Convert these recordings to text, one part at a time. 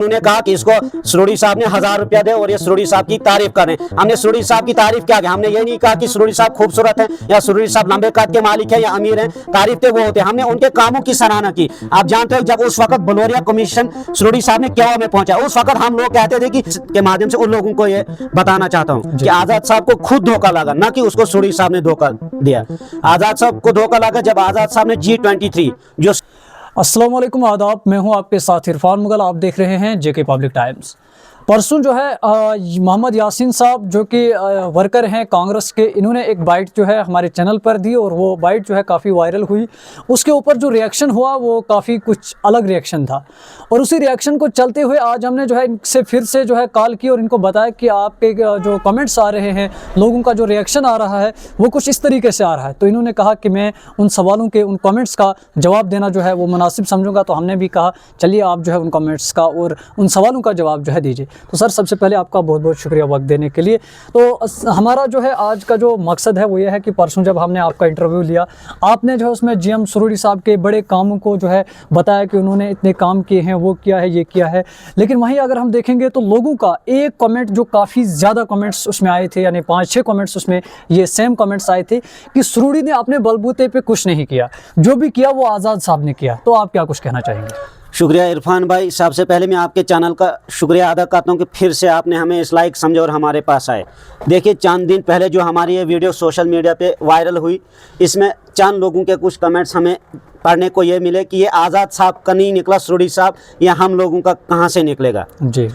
उन्होंने कहा कि इसको सुरोड़ी साहब ने 1000 रुपया दे और ये सुरोड़ी साहब की तारीफ करें। हमने सुरोड़ी साहब की तारीफ क्या की, हमने ये नहीं कहा कि सुरोड़ी साहब खूबसूरत है या सुरोड़ी साहब लंबे कद के मालिक है या अमीर है। तारीफ तो वो होते हैं, हमने उनके कामों की सराहना की। आप जानते हैं जब उस वक्त बलोरिया कमीशन सुरोड़ी साहब ने क्या में पहुंचा, उस वक्त हम लोग कहते थे कि के माध्यम से उन लोगों को ये बताना चाहता हूँ कि आजाद साहब को खुद धोखा लगा, ना कि उसको सुरोड़ी साहब ने धोखा दिया। आजाद साहब को धोखा लगा जब आजाद साहब ने G23 जो अस्सलाम वालेकुम, आदाब। मैं हूं आपके साथ इरफान मुगल। आप देख रहे हैं जेके पब्लिक टाइम्स। परसों जो है मोहम्मद यासीन साहब जो कि वर्कर हैं कांग्रेस के, इन्होंने एक बाइट जो है हमारे चैनल पर दी और वो बाइट जो है काफ़ी वायरल हुई। उसके ऊपर जो रिएक्शन हुआ वो काफ़ी कुछ अलग रिएक्शन था और उसी रिएक्शन को चलते हुए आज हमने जो है इनसे फिर से जो है कॉल की और इनको बताया कि आपके जो कमेंट्स आ रहे हैं, लोगों का जो रिएक्शन आ रहा है वो कुछ इस तरीके से आ रहा है। तो इन्होंने कहा कि मैं उन सवालों के, उन कमेंट्स का जवाब देना जो है वो मुनासिब समझूंगा। तो हमने भी कहा चलिए आप जो है उन कमेंट्स का और उन सवालों का जवाब जो है दीजिए। तो सर, सबसे पहले आपका बहुत बहुत शुक्रिया वक्त देने के लिए। तो हमारा जो है आज का जो मकसद है वो ये है कि परसों जब हमने आपका इंटरव्यू लिया, आपने जो है उसमें GM सुरोड़ी साहब के बड़े कामों को जो है बताया कि उन्होंने इतने काम किए हैं, वो किया है, ये किया है। लेकिन वहीं अगर हम देखेंगे तो लोगों का एक कमेंट जो काफ़ी ज़्यादा कमेंट्स उसमें आए थे, यानी 5-6 कमेंट्स उसमें ये सेम कमेंट्स आए थे कि सुरोड़ी ने अपने बलबूते पे कुछ नहीं किया, जो भी किया वो आज़ाद साहब ने किया। तो आप क्या कुछ कहना चाहेंगे? शुक्रिया इरफान भाई। सबसे पहले मैं आपके चैनल का शुक्रिया अदा करता हूं कि फिर से आपने हमें इस लायक समझे और हमारे पास आए। देखिए, चंद दिन पहले जो हमारी ये वीडियो सोशल मीडिया पे वायरल हुई, इसमें चंद लोगों के कुछ कमेंट्स हमें पढ़ने को ये मिले कि ये आज़ाद साहब का नहीं निकला सुरोड़ी साहब, या हम लोगों का कहाँ से निकलेगा जी।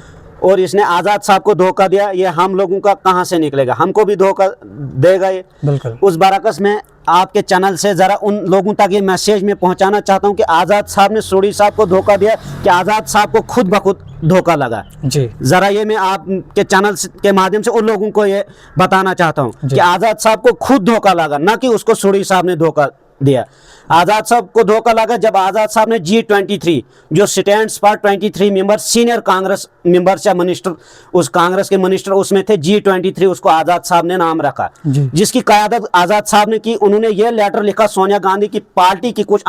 और इसने आज़ाद साहब को धोखा दिया, ये हम लोगों का कहाँ से निकलेगा, हमको भी धोखा देगा ये। बिल्कुल। उस बरकस में आपके चैनल से ज़रा उन लोगों तक ये मैसेज में पहुंचाना चाहता हूं कि आज़ाद साहब ने सुरोड़ी साहब को धोखा दिया कि आज़ाद साहब को खुद ब खुद धोखा लगा जी। ज़रा ये मैं आपके चैनल के माध्यम से उन लोगों को ये बताना चाहता हूं कि आज़ाद साहब को खुद धोखा लगा, ना कि उसको सुरोड़ी साहब ने धोखा दिया। आज़ाद साहब को धोखा लगा जब आज़ाद साहब ने G23 जो stands for 23 member senior Congress members या मिनिस्टर, उस कांग्रेस के मिनिस्टर उसमें थे, G23 उसको आज़ाद साहब ने नाम रखा, जिसकी क़यादत आज़ाद साहब ने की। उन्होंने ये लेटर लिखा सोनिया गांधी की पार्टी की कुछ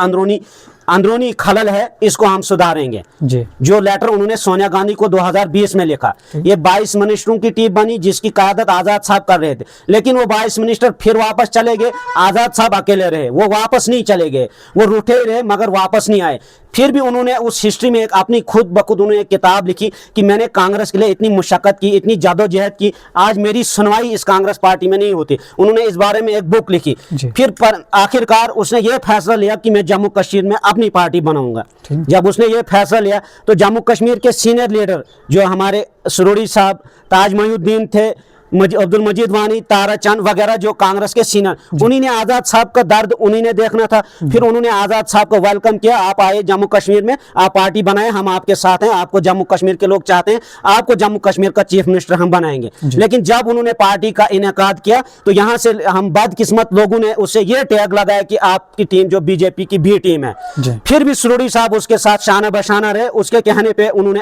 अंदरूनी खलल है, इसको हम सुधारेंगे जी। जो लेटर उन्होंने सोनिया गांधी को 2020 में लिखा, ये 22 मिनिस्टरों की टीम बनी जिसकी क़यादत आज़ाद साहब कर रहे थे। लेकिन वो 22 मिनिस्टर फिर वापस चले गए, आज़ाद साहब अकेले रहे, वो वापस नहीं चले गए, वो रूठे रहे मगर वापस नहीं आए। फिर भी उन्होंने उस हिस्ट्री में एक अपनी खुद ब खुद उन्होंने एक किताब लिखी कि मैंने कांग्रेस के लिए इतनी मुशक्कत की, इतनी जदोजहद की, आज मेरी सुनवाई इस कांग्रेस पार्टी में नहीं होती। उन्होंने इस बारे में एक बुक लिखी। फिर पर आखिरकार उसने ये फैसला लिया कि मैं जम्मू कश्मीर में अपनी पार्टी बनाऊंगा। जब उसने ये फैसला लिया तो जम्मू कश्मीर के सीनियर लीडर जो हमारे सुरोड़ी साहब, ताज मोहिउद्दीन थे, अब्दुल मजीद वानी, तारा चंद वगैरह जो कांग्रेस के सीनियर, उन्हीं ने आज़ाद साहब का दर्द उन्हीं ने देखना था। फिर उन्होंने आज़ाद साहब को वेलकम किया, आप आए जम्मू कश्मीर में, आप पार्टी बनाए, हम आपके साथ हैं, आपको जम्मू कश्मीर के लोग चाहते हैं, आपको जम्मू कश्मीर का चीफ मिनिस्टर हम बनाएंगे। लेकिन जब उन्होंने पार्टी का इनेकाद किया तो यहाँ से हम बदकिस्मत लोगों ने उससे ये टैग लगाया कि आपकी टीम जो बीजेपी की बी टीम है। फिर भी सुरोड़ी साहब उसके साथ शाना बशाना रहे, उसके कहने पर उन्होंने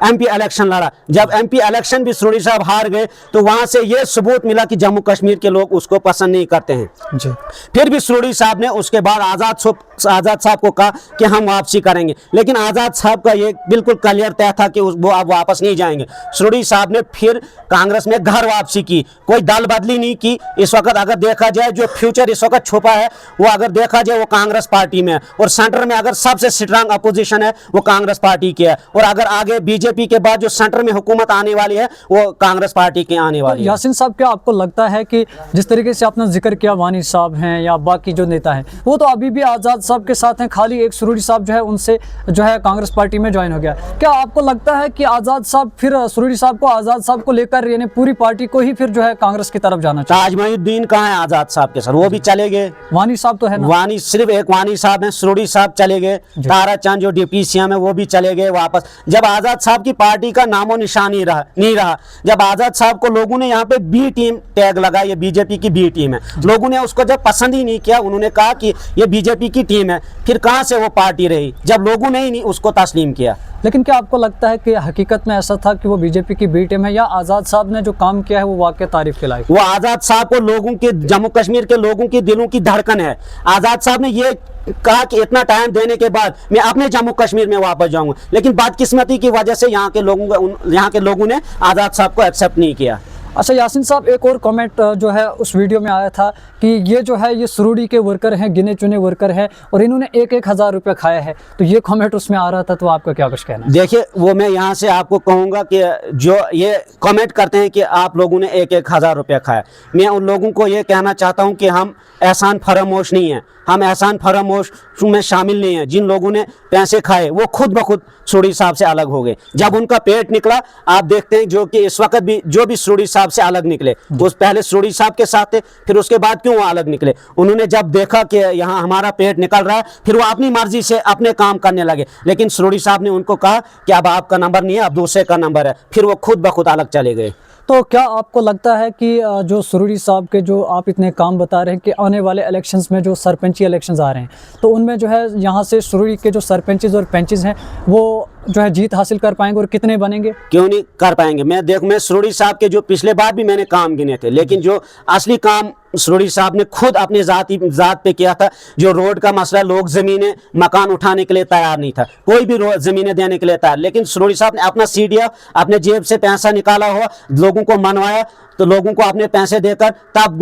MP इलेक्शन लड़ा। जब MP इलेक्शन भी सुरोड़ी साहब हार गए तो वहां से यह सबूत मिला कि जम्मू कश्मीर के लोग उसको पसंद नहीं करते हैं जी। फिर भी सुरोड़ी साहब ने उसके बाद आज़ाद साहब को कहा कि हम वापसी करेंगे, लेकिन आज़ाद साहब का ये बिल्कुल क्लियर तय था कि वो अब वापस नहीं जाएंगे। सुरोड़ी साहब ने फिर कांग्रेस में घर वापसी की, कोई दल बदली नहीं की। इस वक्त अगर देखा जाए जो फ्यूचर इस वक्त छुपा है वो अगर देखा जाए वो कांग्रेस पार्टी में है, और सेंटर में अगर सबसे स्ट्रांग अपोजिशन है वो कांग्रेस पार्टी की है, और अगर आगे बीजेपी के बाद जो सेंटर में हुकूमत आने वाली है वो कांग्रेस पार्टी की आने वाली है। यासीन साहब, क्या आपको लगता है कि जिस तरीके से आपने जिक्र किया वानी साहब हैं या बाकी जो नेता हैं वो तो अभी भी आज़ाद साहब के साथ हैं, खाली एक सुरोड़ी साहब जो है उनसे जो है कांग्रेस पार्टी में ज्वाइन हो गया? क्या आपको लगता है कि आज़ाद साहब फिर सुरोड़ी साहब को, आज़ाद साहब को लेकर यानी पूरी पार्टी को ही फिर जो है कांग्रेस की तरफ जाना चाहिए? ताज मोहिउद्दीन कहाँ है आज़ाद साहब के सर? वो भी चले गए। वानी साहब तो है ना? वानी सिर्फ एक वानी साहब है, सुरोड़ी साहब चले गए। तारा चंद जो डिप्टी CM है वो भी चले गए वापस। जब आज़ाद साहब की पार्टी का नामो निशान नहीं रहा, जब आज़ाद साहब को लोगों ने यहाँ पे बी टीम टैग लगा, ये बीजेपी की बी टीम है। लोगों ने उसको जब पसंद ही नहीं किया, उन्होंने कहा कि ये बीजेपी की टीम है, फिर कहाँ से वो पार्टी रही जब लोगों ने ही नहीं उसको तस्लीम किया। लेकिन क्या आपको लगता है कि हकीकत में ऐसा था कि वो बीजेपी की बी टीम है, या आज़ाद साहब ने जो काम किया है वो वाकई तारीफ के लायक? वो आज़ाद साहब को लोगों के, जम्मू कश्मीर के लोगों की दिलों की धड़कन है। आज़ाद साहब ने ये कहा कि इतना टाइम देने के बाद मैं अपने जम्मू कश्मीर में वापस जाऊंगा, लेकिन बदकिस्मती की वजह से यहाँ के लोगों ने आज़ाद साहब को एक्सेप्ट नहीं किया। अच्छा यासीन साहब, एक और कमेंट जो है उस वीडियो में आया था कि ये जो है ये सुरुड़ी के वर्कर हैं, गिने चुने वर्कर हैं, और इन्होंने 1,000 रुपये खाया है, तो ये कमेंट उसमें आ रहा था, तो आपका क्या कुछ कहना है? देखिए, वो मैं यहाँ से आपको कहूँगा कि जो ये कमेंट करते हैं कि आप लोगों ने 1,000 रुपये खाया, मैं उन लोगों को ये कहना चाहता हूँ कि हम एहसान फरामोश नहीं हैं, हम एहसान फरामोश में शामिल नहीं हैं। जिन लोगों ने पैसे खाए वो खुद ब खुद सुरूड़ी साहब से अलग हो गए। जब उनका पेट निकला, आप देखते हैं जो कि इस वक्त भी जो भी सुरूड़ी साहब से अलग निकले, उस पहले सुरूड़ी साहब के साथ थे, फिर उसके बाद क्यों वो अलग निकले? उन्होंने जब देखा कि यहाँ हमारा पेट निकल रहा है, फिर वो अपनी मर्जी से अपने काम करने लगे। लेकिन सुरूड़ी साहब ने उनको कहा कि अब आपका नंबर नहीं है, अब दूसरे का नंबर है, फिर वो खुद ब खुद अलग चले गए। तो क्या आपको लगता है कि जो सुरूड़ी साहब के जो आप इतने काम बता रहे हैं कि आने वाले इलेक्शंस में जो सरपंची इलेक्शंस आ रहे हैं, तो उनमें जो है यहाँ से सुरूड़ी के जो सरपंचेस और पंचेस हैं वो जो है जीत हासिल कर पाएंगे, और कितने बनेंगे? क्यों नहीं कर पाएंगे? मैं सुरूड़ी साहब के जो पिछले बार भी मैंने काम गिने थे, लेकिन जो असली काम सुरूड़ी साहब ने खुद अपने जात पे किया था। जो रोड का मसला, लोग जमीनें मकान उठाने के लिए तैयार नहीं था, कोई भी जमीनें देने के लिए तैयार, लेकिन सुरूड़ी साहब ने अपना सीडिया अपने जेब से पैसा निकाला हुआ, लोगों को मनवाया, तो लोगों को अपने पैसे देकर तब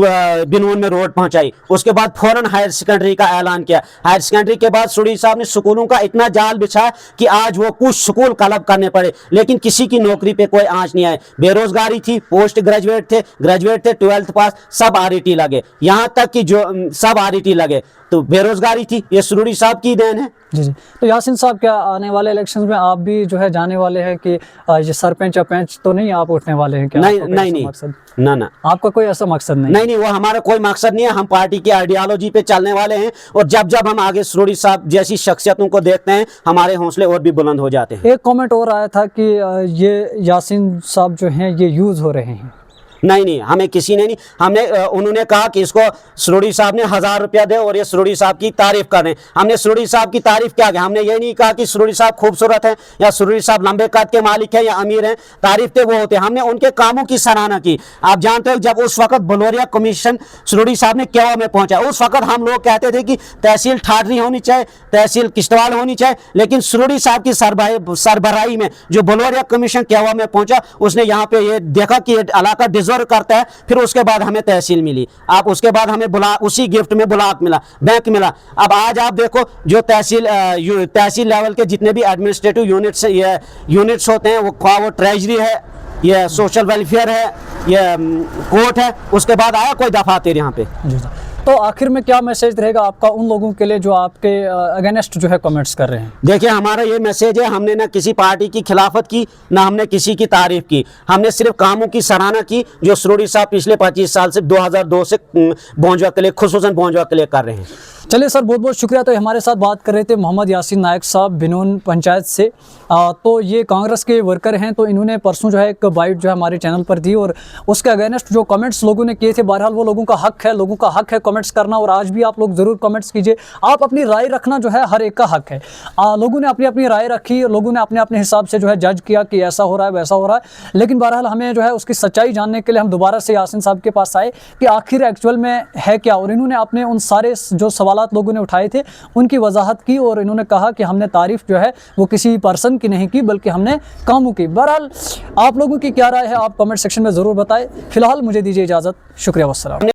बिनून में रोड पहुंचाई। उसके बाद फौरन हायर सेकेंडरी का ऐलान किया। हायर सेकेंडरी के बाद सुरूड़ी साहब ने स्कूलों का इतना जाल बिछाया कि आज वो कुछ स्कूल क्लब करने पड़े, लेकिन किसी की नौकरी पे कोई आंच नहीं आए। बेरोजगारी थी, पोस्ट ग्रेजुएट थे, 12th पास, सब RET लगे, यहाँ तक कि जो सब RET लगे, तो बेरोजगारी थी। ये सुरूड़ी साहब की देन है। जी जी। तो यासीन साहब, क्या आने वाले इलेक्शंस में आप भी जो है जाने वाले हैं कि ये सरपंच या पंच तो नहीं आप उठने वाले हैं क्या? नहीं, मकसद ना, आपका कोई ऐसा मकसद नहीं? वो हमारा कोई मकसद नहीं है। हम पार्टी की आइडियोलॉजी पे चलने वाले हैं, और जब हम आगे सुरूड़ी साहब जैसी शख्सियतों को देखते हैं, हमारे हौसले और भी बुलंद हो जाते हैं। एक कमेंट और आया था कि ये यासीन साहब जो हैं ये यूज हो रहे हैं। नहीं, हमें किसी ने नहीं, उन्होंने कहा कि इसको सुरूड़ी साहब ने 1000 रुपया दे और ये सुरूड़ी साहब की तारीफ कर रहे हैं। हमने सुरूड़ी साहब की तारीफ क्या की? हमने ये नहीं कहा कि सुरूड़ी साहब खूबसूरत हैं या सुरूड़ी साहब लंबे कद के मालिक हैं या अमीर हैं। तारीफ तो वो होते हैं, हमने उनके कामों की सराहना की। आप जानते हो, जब उस वक्त बलोरिया कमीशन सुरूड़ी साहब ने केवा में पहुंचा, उस वक्त हम लोग कहते थे कि तहसील ठाठरी होनी चाहिए, तहसील किश्तवाड़ होनी चाहिए, लेकिन सुरूड़ी साहब की सरबराही में जो बलोरिया कमीशन केवा में पहुंचा, उसने यहाँ पे ये देखा कि ये इलाका करता है, फिर उसके बाद हमें तहसील मिली। आप उसके बाद हमें उसी गिफ्ट में ब्लॉक मिला, बैंक मिला। अब आज आप देखो, जो तहसील लेवल के जितने भी एडमिनिस्ट्रेटिव यूनिट्स होते हैं, वो ट्रेजरी है, ये सोशल वेलफेयर है, ये कोर्ट है, उसके बाद आया कोई दफातर यहाँ पे। तो आखिर में क्या मैसेज रहेगा आपका उन लोगों के लिए जो आपके अगेंस्ट जो है कमेंट्स कर रहे हैं? देखिए, हमारा ये मैसेज है, हमने ना किसी पार्टी की खिलाफत की, ना हमने किसी की तारीफ की, हमने सिर्फ कामों की सराहना की जो सुरूड़ी साहब पिछले 25 साल से 2002 से बोंजवा के लिए, खुसूसन बोंजवा के लिए कर रहे हैं। चलिए सर, बहुत बहुत शुक्रिया। तो हमारे साथ बात कर रहे थे मोहम्मद यासीन नायक साहब, बिनून पंचायत से। तो ये कांग्रेस के वर्कर हैं, तो इन्होंने परसों जो है एक बाइट जो है हमारे चैनल पर दी, और उसके अगेंस्ट जो कमेंट्स लोगों ने किए थे, बहरहाल वो लोगों का हक है कमेंट्स करना, और आज भी आप लोग ज़रूर कमेंट्स कीजिए। आप अपनी राय रखना जो है हर एक का हक है। लोगों ने अपनी अपनी राय रखी, लोगों ने अपने अपने हिसाब से जो है जज किया कि ऐसा हो रहा है, वैसा हो रहा है, लेकिन बहरहाल हमें जो है उसकी सच्चाई जानने के लिए हम दोबारा से यासीन साहब के पास आए कि आखिर एक्चुअल में है क्या, और इन्होंने अपने उन सारे जो सवालात लोगों ने उठाए थे उनकी वजाहत की, और इन्होंने कहा कि हमने तारीफ जो है वो किसी पर्सन की नहीं की, बल्कि हमने कामों की। बहरहाल आप लोगों की क्या राय है, आप कमेंट सेक्शन में ज़रूर बताएं। फिलहाल मुझे दीजिए इजाज़त। शुक्रिया, वस्सलाम।